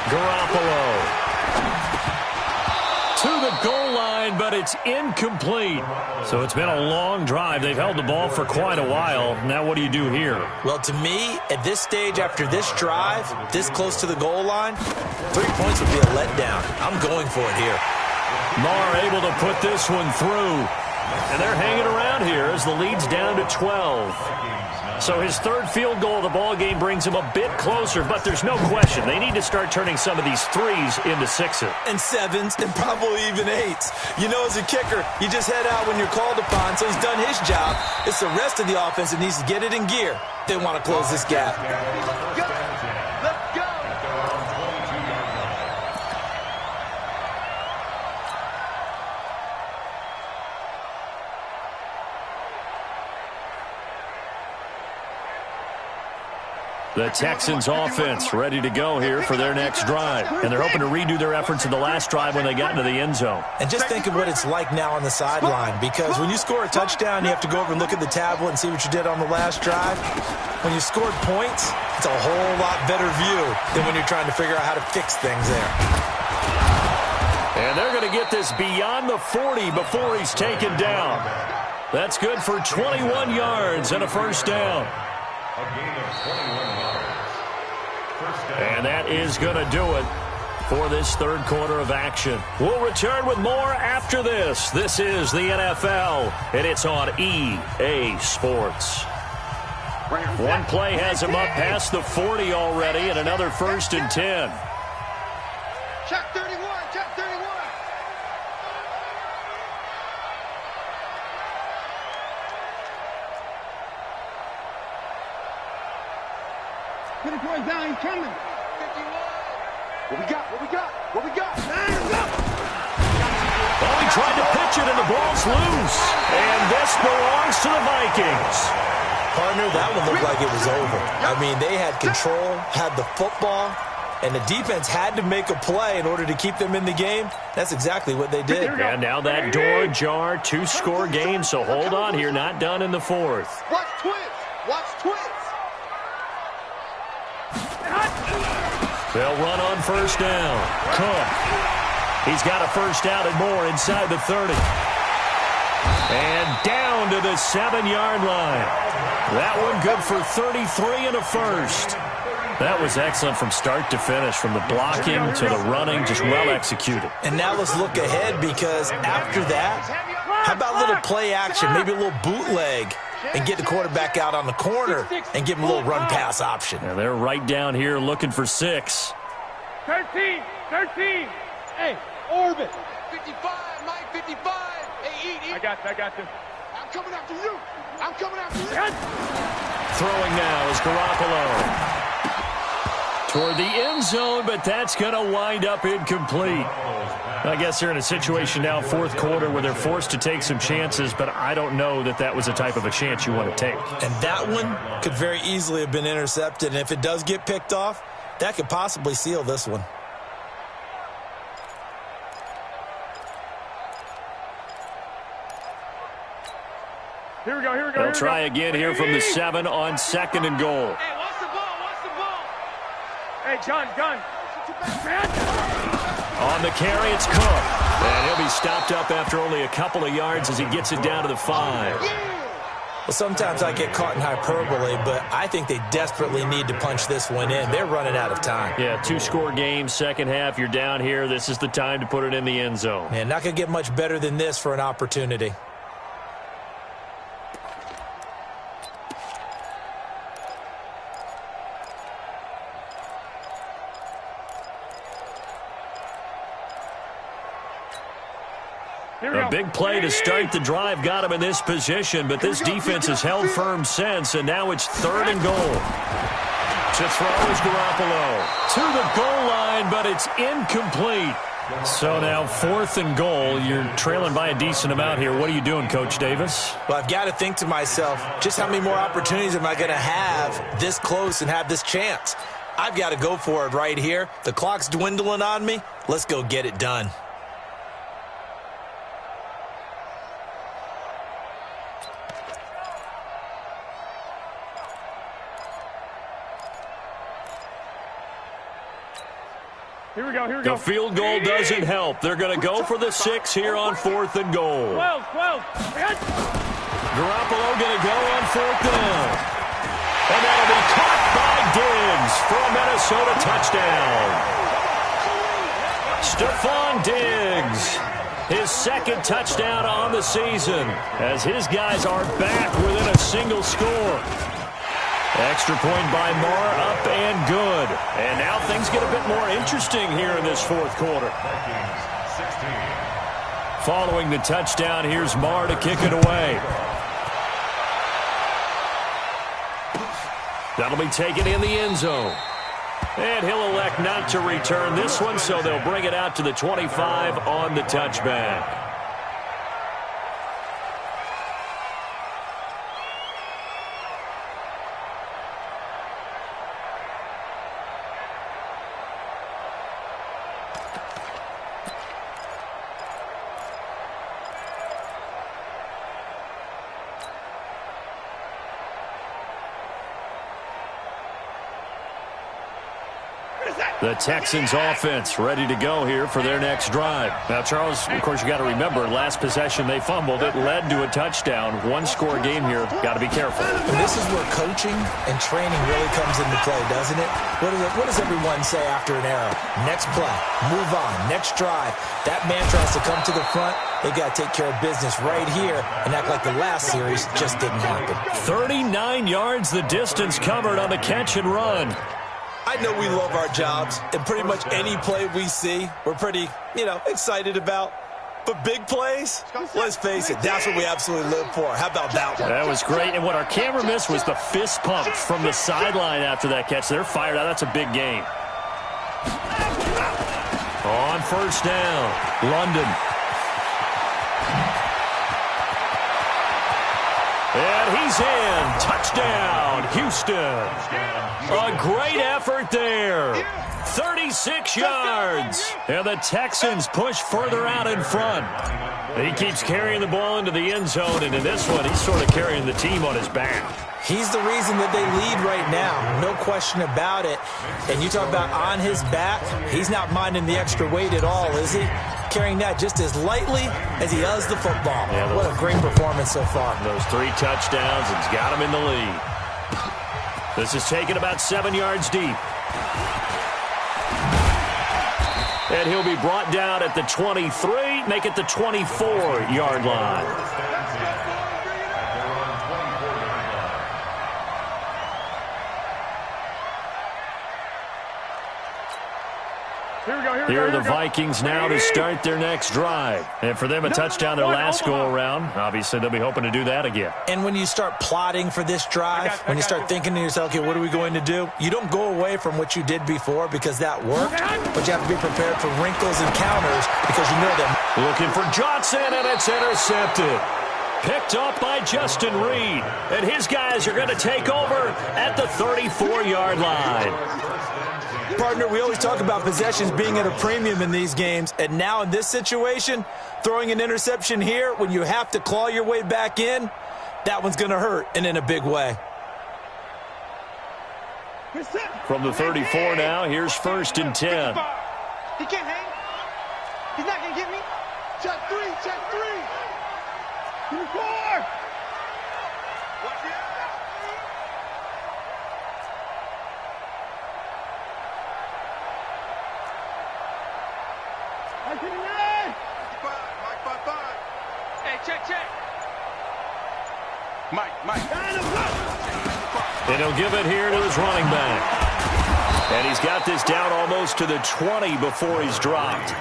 Garoppolo to the goal line, but it's incomplete. So it's been a long drive. They've held the ball for quite a while. Now what do you do here? Well, to me, at this stage after this drive, this close to the goal line, 3 points would be a letdown. I'm going for it here. Marr able to put this one through. And they're hanging around here as the lead's down to 12. So his 3rd field goal of the ball game brings him a bit closer, but there's no question they need to start turning some of these 3s into 6s. And 7s and probably even 8s. You know, as a kicker, you just head out when you're called upon, so he's done his job. It's the rest of the offense that needs to get it in gear. They want to close this gap. Let's go. The Texans offense ready to go here for their next drive. And they're hoping to redo their efforts in the last drive when they got into the end zone. And just think of what it's like now on the sideline, because when you score a touchdown, you have to go over and look at the tablet and see what you did on the last drive. When you scored points, it's a whole lot better view than when you're trying to figure out how to fix things there. And they're going to get this beyond the 40 before he's taken down. That's good for 21 yards and a first down. A gain of 21 yards. First down. And that is going to do it for this third quarter of action. We'll return with more after this. This is the NFL, and it's on EA Sports. One play has him up past the 40 already, and another 1st and 10. Check 31, check 31. Put the boy down, he's coming. 51. What we got? What we got? What we got? Well, he tried to pitch it, and the ball's loose. And this belongs to the Vikings. Partner, that one looked like it was over. I mean, they had control, had the football, and the defense had to make a play in order to keep them in the game. That's exactly what they did. And now that door ajar, 2-score game, so hold on here, not done in the 4th. Watch twins. Watch twins. They'll run on first down. Cook. He's got a first down and more inside the 30. And down to the 7-yard line. That one good for 33 and a first. That was excellent from start to finish, from the blocking to the running, just well executed. And now let's look ahead, because after that, how about a little play action, maybe a little bootleg, and get the quarterback out on the corner and give him a little run-pass option. And they're right down here looking for 6. 13. Hey, Orbit. 55, Mike, 55. Hey, eat. I got this. I'm coming after you. I'm coming after you. Throwing now is Garoppolo. Toward the end zone, but that's going to wind up incomplete. I guess they're in a situation now, 4th quarter, where they're forced to take some chances, but I don't know that that was the type of a chance you want to take. And that one could very easily have been intercepted, and if it does get picked off, that could possibly seal this one. Here we go. They'll try again here from the 7 on 2nd and goal. Hey, watch the ball. Hey, gun. On the carry, it's Cook. And he'll be stopped up after only a couple of yards as he gets it down to the 5. Well, sometimes I get caught in hyperbole, but I think they desperately need to punch this one in. They're running out of time. Yeah, 2-score game, second half, you're down here. This is the time to put it in the end zone. Man, not going to get much better than this for an opportunity. A big play to start the drive got him in this position, but this defense has held firm since, and now it's 3rd and goal. To throw is Garoppolo. To the goal line, but it's incomplete. So now 4th and goal. You're trailing by a decent amount here. What are you doing, Coach Davis? Well, I've got to think to myself, just how many more opportunities am I going to have this close and have this chance? I've got to go for it right here. The clock's dwindling on me. Let's go get it done. Here we go. The field goal doesn't help. They're going to go for the 6 here on 4th and goal. 12. Garoppolo going to go on 4th down. And that'll be caught by Diggs for a Minnesota touchdown. Stephon Diggs, his 2nd touchdown on the season, as his guys are back within a single score. Extra point by Marr, up and good. And now things get a bit more interesting here in this 4th quarter. Following the touchdown, here's Marr to kick it away. That'll be taken in the end zone. And he'll elect not to return this one, so they'll bring it out to the 25 on the touchback. What is that? The Texans offense ready to go here for their next drive. Now, Charles, of course, you got to remember, last possession they fumbled. It led to a touchdown. One-score game here. Got to be careful. And this is where coaching and training really comes into play, doesn't it? What does everyone say after an error? Next play, move on, next drive. That mantra has to come to the front. They got to take care of business right here and act like the last series just didn't happen. 39 yards the distance covered on the catch and run. I know we love our jobs, and pretty much any play we see, we're pretty, excited about. But big plays, let's face it, that's what we absolutely live for. How about that one? That was great. And what our camera missed was the fist pump from the sideline after that catch. They're fired out. That's a big game. On first down, London. And he's in. Touchdown, Houston. A great effort there. 36 yards. And the Texans push further out in front. He keeps carrying the ball into the end zone, and in this one, he's sort of carrying the team on his back. He's the reason that they lead right now. No question about it. And you talk about on his back, he's not minding the extra weight at all, is he? Carrying that just as lightly as he does the football. Yeah, what a great performance so far. Those 3 touchdowns, and he's got him in the lead. This is taken about 7 yards deep. And he'll be brought down at the 23, make it the 24-yard line. Here are the Vikings now to start their next drive. And for them, a touchdown their last go-around. Obviously, they'll be hoping to do that again. And when you start plotting for this drive, when you start thinking to yourself, okay, what are we going to do? You don't go away from what you did before because that worked, but you have to be prepared for wrinkles and counters because you know them. Looking for Johnson, and it's intercepted. Picked up by Justin Reed. And his guys are going to take over at the 34-yard line. Partner, we always talk about possessions being at a premium in these games, and now in this situation, throwing an interception here when you have to claw your way back in, that one's going to hurt, and in a big way. From the 34 now, here's 1st and 10. He can't hang. He's not going to get me. Check 3, check 3. 4. Mike. And he'll give it here to his running back. And he's got this down almost to the 20 before he's dropped.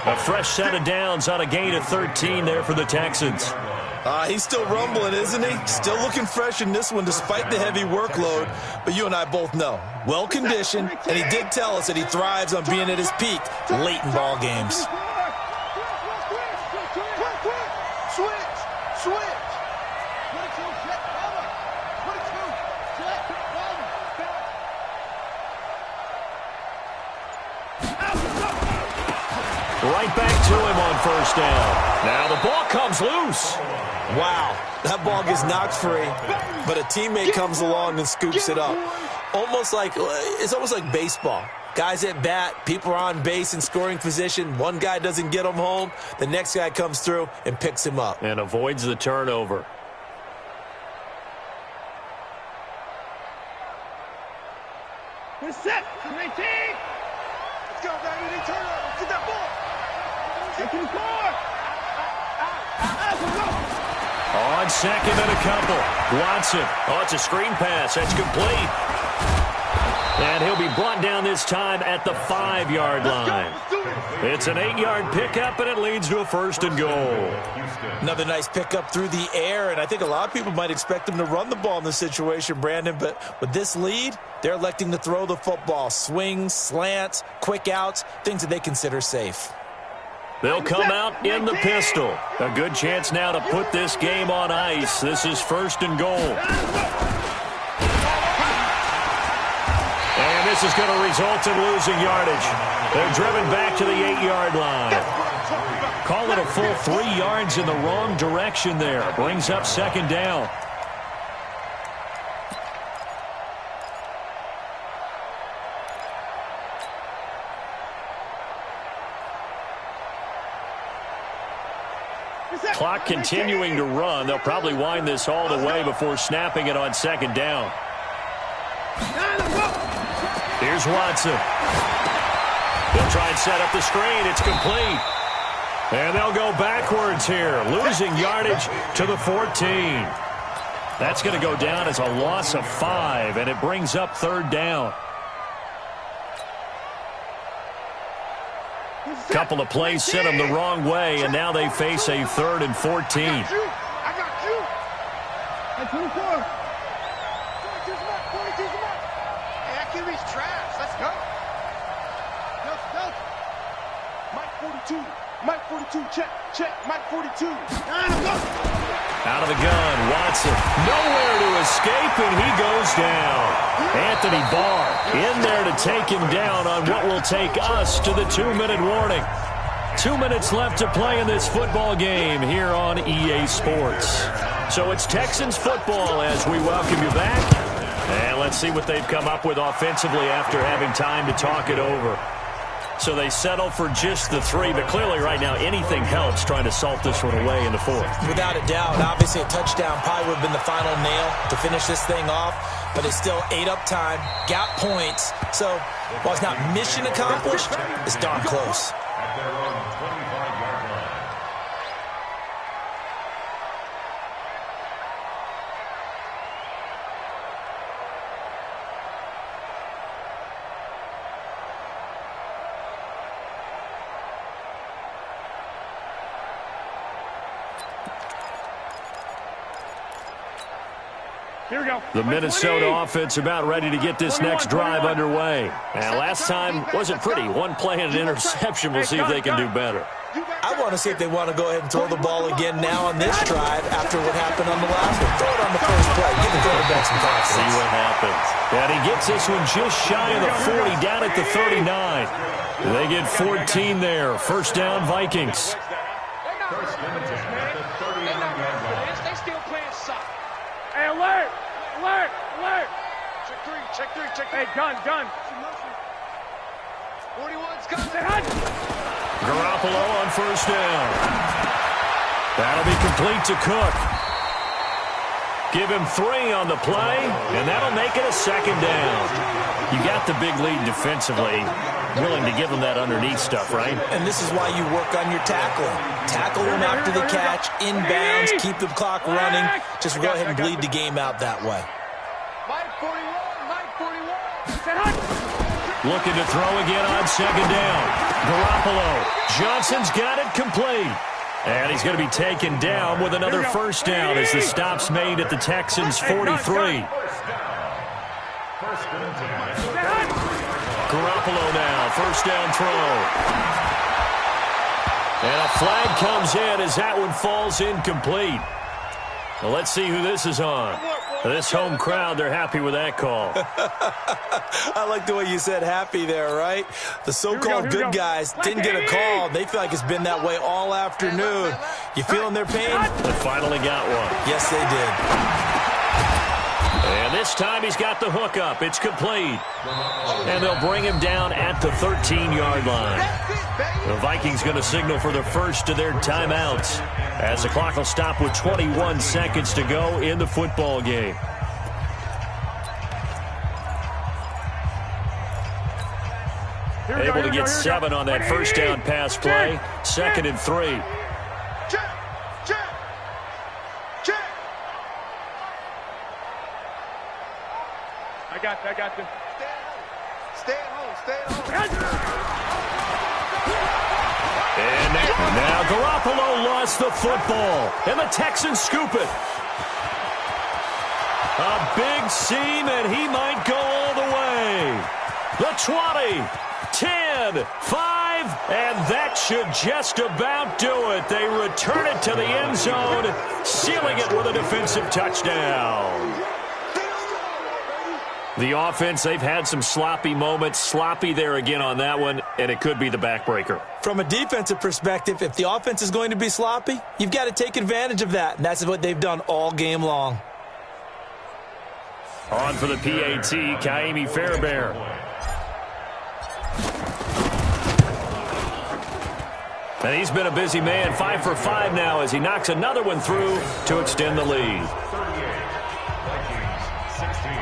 A fresh set of downs on a gain of 13 there for the Texans. He's still rumbling, isn't he? Still looking fresh in this one despite the heavy workload. But you and I both know, well-conditioned, and he did tell us that he thrives on being at his peak late in ball games. Right back to him on first down. Now the ball comes loose. Wow, that ball gets knocked free, but a teammate comes along and scoops it up. It's almost like baseball. Guys at bat, people are on base in scoring position. One guy doesn't get him home. The next guy comes through and picks him up. And avoids the turnover. We're set. 19. Let's go, baby. Turnover. Get that ball. Get to the car. On second and a couple. Watson. Oh, it's a screen pass. That's complete. And he'll be brought down this time at the 5-yard line. It's an 8-yard pickup, and it leads to a 1st and goal. Another nice pickup through the air, and I think a lot of people might expect him to run the ball in this situation, Brandon, but with this lead, they're electing to throw the football. Swings, slants, quick outs, things that they consider safe. They'll come out in the pistol. A good chance now to put this game on ice. This is 1st and goal. And this is going to result in losing yardage. They're driven back to the 8-yard line. Call it a full 3 yards in the wrong direction there. Brings up 2nd down. Clock continuing to run. They'll probably wind this all the way before snapping it on second down. Here's Watson. They'll try and set up the screen. It's complete. And they'll go backwards here, losing yardage to the 14. That's going to go down as a loss of 5, and it brings up third down. Couple of plays sent them the wrong way, and now they face a 3rd and 14. I got you. At 24. 42's mark. 42's mark. Hey, that QB's trash. Let's go. Go. Mike 42. Mike 42. Check. Mike 42. Out of the gun, Watson. Nowhere to escape, and he goes down. Anthony Barr in there to take him down on what will take us to the 2-minute warning. 2 minutes left to play in this football game here on EA Sports. So it's Texans football as we welcome you back. And let's see what they've come up with offensively after having time to talk it over. So they settle for just the 3, but clearly right now anything helps trying to salt this one away in the 4th. Without a doubt, obviously a touchdown probably would have been the final nail to finish this thing off, but it's still ate up time, got points. So while it's not mission accomplished, it's darn close. At their own 25-yard line. Here we go. The Minnesota offense about ready to get this next drive underway. And last time wasn't pretty. One play and an interception. We'll see if they can do better. I want to see if they want to go ahead and throw the ball again now on this drive after what happened on the last one. Throw it on the first play. Give the quarterback some confidence. See what happens. And he gets this one just shy of the 40, down at the 39. They get 14 there. First down, Vikings. First and 10 at the 39-yard line. They still playing soft. Hey, alert! Alert! Alert! Check three. Hey, gun. 41's coming. Say hi. Garoppolo on first down. That'll be complete to Cook. Give him 3 on the play, and that'll make it a second down. You got the big lead defensively. Willing to give him that underneath stuff, right? And this is why you work on your tackling. Tackle him after the catch, inbounds, keep the clock running. Just go ahead and bleed the game out that way. Mike 41. Say hi. Looking to throw again on second down. Garoppolo. Johnson's got it complete. And he's going to be taken down with another first down as the stop's made at the Texans' 43. First and 10. Garoppolo now, first down throw. And a flag comes in as that one falls incomplete. Well, let's see who this is on. This home crowd, they're happy with that call. I like the way you said happy there, right? The so-called good guys didn't get a call. They feel like it's been that way all afternoon. You feeling their pain? They finally got one. Yes, they did. And this time he's got the hook up. It's complete. And they'll bring him down at the 13-yard line. The Vikings going to signal for the first of their timeouts as the clock will stop with 21 seconds to go in the football game. Able to get 7 on that first down pass play. Second and 3. Check. I got you. Stay at home. And now Garoppolo lost the football, and the Texans scoop it. A big seam, and he might go all the way. The 20, 10, 5, and that should just about do it. They return it to the end zone, sealing it with a defensive touchdown. The offense, they've had some sloppy moments. Sloppy there again on that one, and it could be the backbreaker. From a defensive perspective, if the offense is going to be sloppy, you've got to take advantage of that, and that's what they've done all game long. On for the PAT, Kaimi Fairbairn. And he's been a busy man, 5 for 5 now as he knocks another one through to extend the lead. 38, Vikings 16.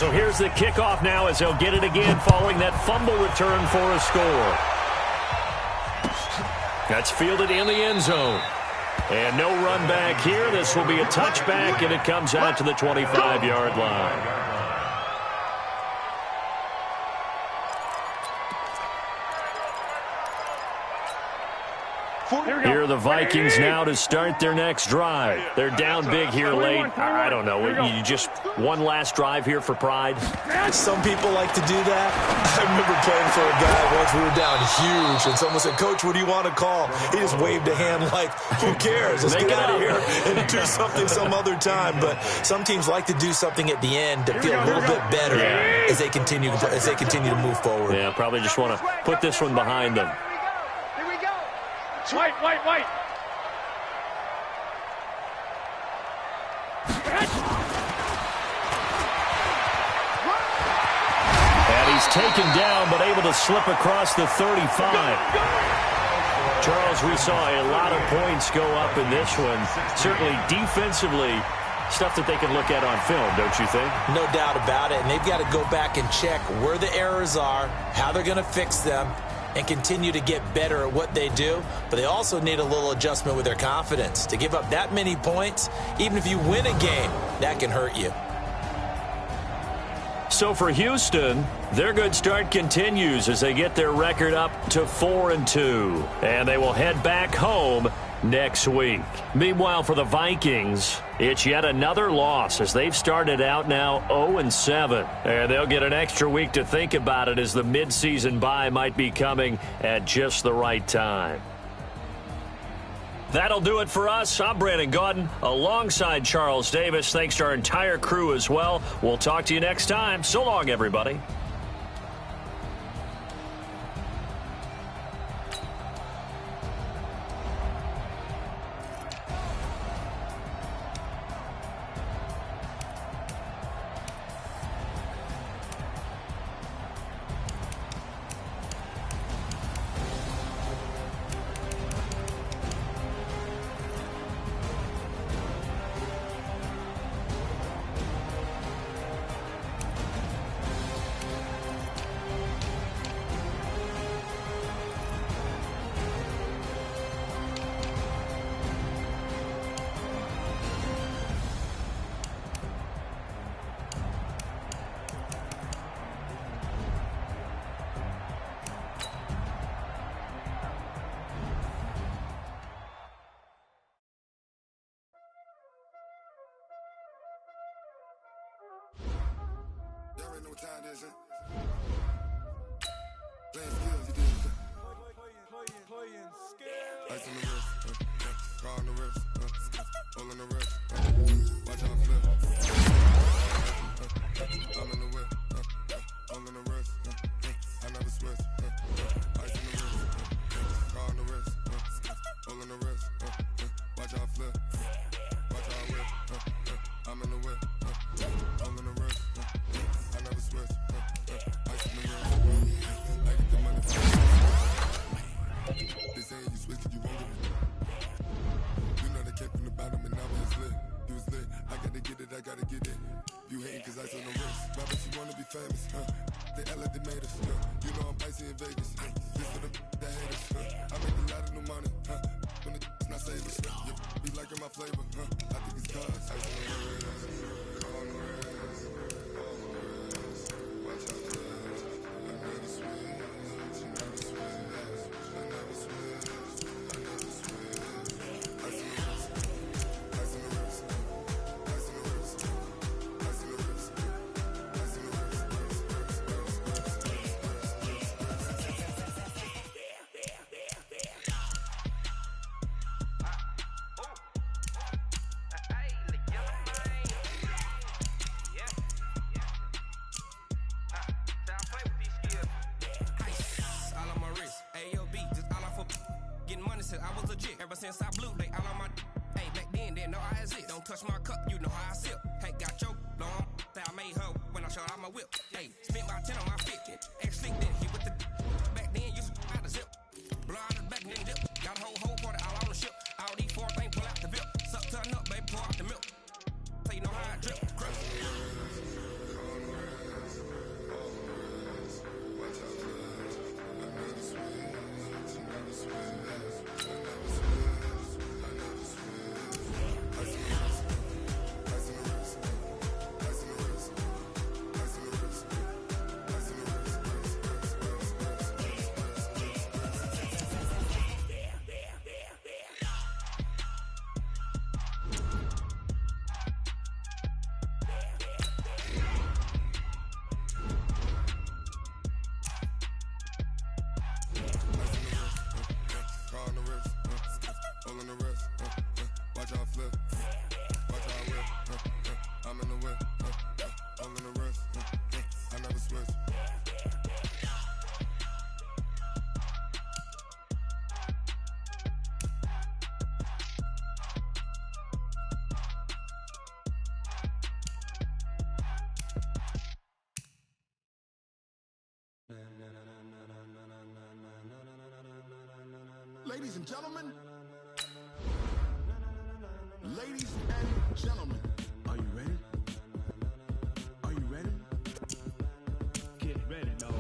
So here's the kickoff now as they'll get it again following that fumble return for a score. That's fielded in the end zone. And no run back here. This will be a touchback, and it comes out to the 25-yard line. Here are the Vikings now to start their next drive. They're down big here late. I don't know. You just one last drive here for pride? Some people like to do that. I remember playing for a guy once. We were down huge, and someone said, "Coach, what do you want to call?" He just waved a hand like, who cares? Let's get out of here and do something some other time. But some teams like to do something at the end to feel a little bit better as they continue to move forward. Yeah, probably just want to put this one behind them. White. And he's taken down, but able to slip across the 35. Charles, we saw a lot of points go up in this one. Certainly defensively, stuff that they can look at on film, don't you think? No doubt about it. And they've got to go back and check where the errors are, how they're going to fix them, and continue to get better at what they do. But they also need a little adjustment with their confidence. To give up that many points, even if you win a game, that can hurt you. So for Houston, their good start continues as they get their record up to 4-2. And they will head back home next week. Meanwhile, for the Vikings, it's yet another loss as they've started out now 0-7. And they'll get an extra week to think about it as the midseason bye might be coming at just the right time. That'll do it for us. I'm Brandon Gaudin alongside Charles Davis. Thanks to our entire crew as well. We'll talk to you next time. So long, everybody. Y'all already know what time it is, huh? Playing skills, you did it. Playing skills. Ice on the wrist, car on the wrist, hole in the wrist, watch out flip. I'm in the whip, hole in the wrist, I never switch. Ice on the wrist, car on the wrist, hole in the wrist, watch out flip. Watch out whip, I'm in the whip, hole in the wrist. I never switch. Ice in the room. I get the money from they saying you switch it, you won't get it. You know they came from the bottom and now it's lit. You was lit. I gotta get it, I gotta get it. You hating cause ice on the wrist. Rappers, you wanna be famous, They act like they made us, You know I'm icy in Vegas, This for the that hate us, I make a lot of new money, When it's not savers, Be liking my flavor, I think it's cause ice on the wrist. On the wrist. I was legit ever since I blew they all on my hey back then they know I exist. Don't touch my cup, you know how I sip. Hey, got your long I made her when I shot out my whip. Hey, spent my 10 on my 50. Ex-slick then hit with the back then you out the zip. Blow out the back and then dip. Got a whole party all on the ship. All these four things pull out the VIP. Suck, turn up, baby, pour out the milk. So you know how I drip. Crush. Ladies and gentlemen, ladies and gentlemen, are you ready? Are you ready? Get ready, dog.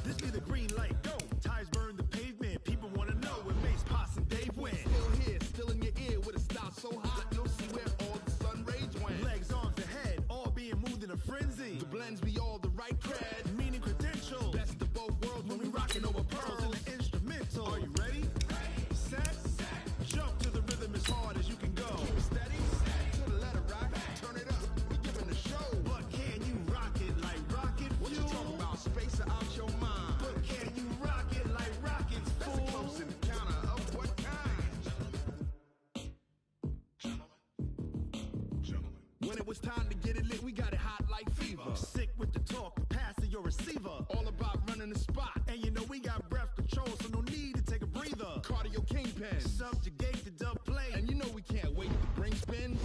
This be the green light, go. Tires burn the pavement. People want to know where Mace, Posse, and Dave went. Still here, still in your ear with a style so hot, you'll see where all the sun rays went. Legs, arms, and head, all being moved in a frenzy. The blends be all the right cred. Meaning credentials. Best of both worlds when we rockin' over pearls. In the instrumental. Are you ready? Set. Jump to the rhythm as hard as you can go. Keep it steady, to the letter rock. Turn it up, we giving the show. But can you rock it like rocket fuel? What you talking about? Space out your mind. But can you rock it like rockets, That's fool? a close encounter of what kind? Gentlemen. When it was time to get it lit, we got it hot like fever. Sick with the talk, pass to your receiver. All about running the spot. And you know we got breath control, so no need to take a breather. Cardio kingpin. Subjugate the dub play. And you know we can't wait to bring spin.